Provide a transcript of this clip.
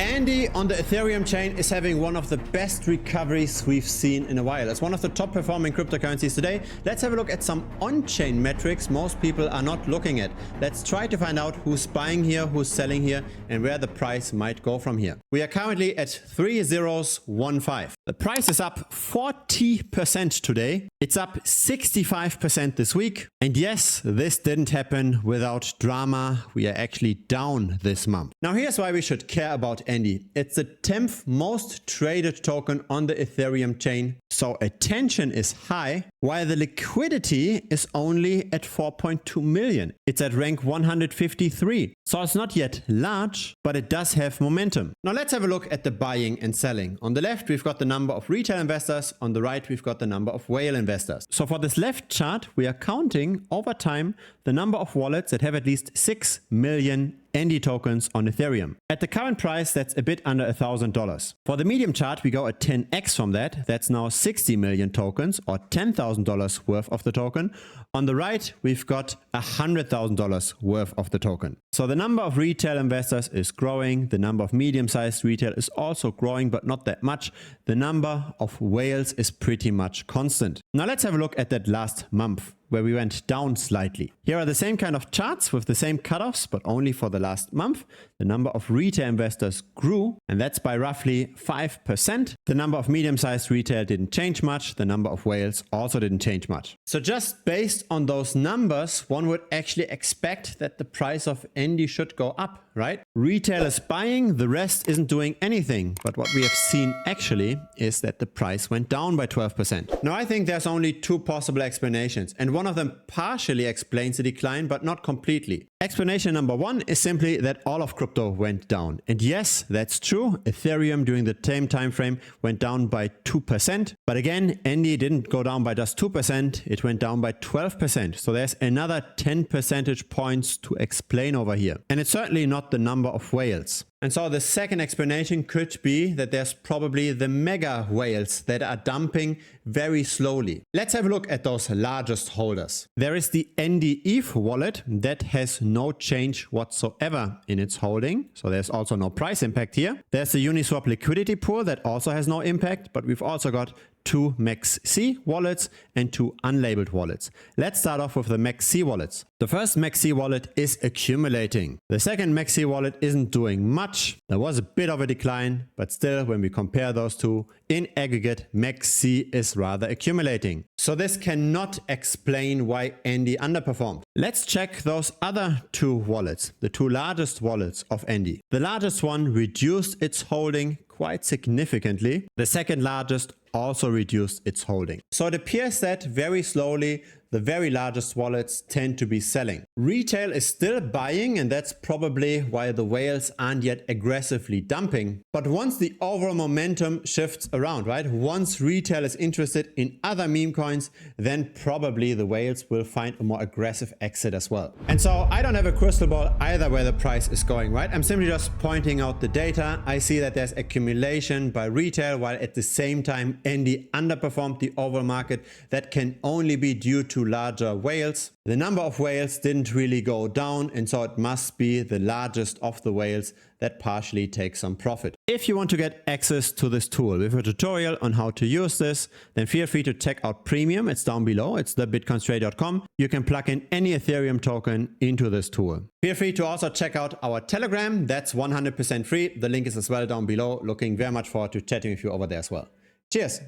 Andy on the Ethereum chain is having one of the best recoveries we've seen in a while. It's one of the top performing cryptocurrencies today. Let's have a look at some on-chain metrics most people are not looking at. Let's try to find out who's buying here, who's selling here, and where the price might go from here. We are currently at 3015. The price is up 40% today. It's up 65% this week. And yes, this didn't happen without drama. We are actually down this month. Now here's why we should care about Andy. It's the 10th most traded token on the Ethereum chain. So attention is high, while the liquidity is only at 4.2 million. It's at rank 153. So it's not yet large, but it does have momentum. Now let's have a look at the buying and selling. On the left, we've got the number of retail investors. On the right, we've got the number of whale investors. So for this left chart, we are counting over time the number of wallets that have at least 6 million Andy tokens on Ethereum. At the current price, that's a bit under $1,000. For the medium chart, we go a 10x from that. That's now 60 million tokens or $10,000 worth of the token. On the right, we've got $100,000 worth of the token. So the number of retail investors is growing. The number of medium-sized retail is also growing, but not that much. The number of whales is pretty much constant. Now let's have a look at that last month, where we went down slightly. Here are the same kind of charts with the same cutoffs, but only for the last month. The number of retail investors grew, and that's by roughly 5%. The number of medium-sized retail didn't change much. The number of whales also didn't change much. So just based on those numbers, one would actually expect that the price of Andy should go up, right? Retail is buying, the rest isn't doing anything. But what we have seen actually is that the price went down by 12%. Now I think there's only two possible explanations, and one of them partially explains the decline, but not completely. Explanation number one is simply that all of crypto went down. And yes, that's true. Ethereum during the same time frame went down by 2%. But again, Andy didn't go down by just 2%. It went down by 12%. So there's another 10 percentage points to explain over here. And it's certainly not the number of whales. And so the second explanation could be that there's probably the mega whales that are dumping very slowly. Let's have a look at those largest holders. There is the Andy ETH wallet that has no change whatsoever in its holding. So there's also no price impact here. There's the Uniswap liquidity pool that also has no impact, but we've also got two Max-C wallets and two unlabeled wallets. Let's start off with the Max-C wallets. The first Max-C wallet is accumulating. The second Max-C wallet isn't doing much. There was a bit of a decline, but still when we compare those two, in aggregate, Max-C is rather accumulating. So this cannot explain why Andy underperformed. Let's check those other two wallets, the two largest wallets of Andy. The largest one reduced its holding quite significantly. The second largest also reduced its holding. So it appears that very slowly the very largest wallets tend to be selling. Retail is still buying, and that's probably why the whales aren't yet aggressively dumping. But once the overall momentum shifts around, right? Once retail is interested in other meme coins, then probably the whales will find a more aggressive exit as well. And so I don't have a crystal ball either where the price is going, right? I'm simply just pointing out the data. I see that there's accumulation by retail, while at the same time Andy underperformed the overall market. That can only be due to larger whales. The number of whales didn't really go down, and so it must be the largest of the whales that partially take some profit. If you want to get access to this tool with a tutorial on how to use this, then feel free to check out Premium. It's down below. It's thebitcoinstray.com. You can plug in any Ethereum token into this tool. Feel free to also check out our Telegram. That's 100% free. The link is as well down below. Looking very much forward to chatting with you over there as well. Cheers.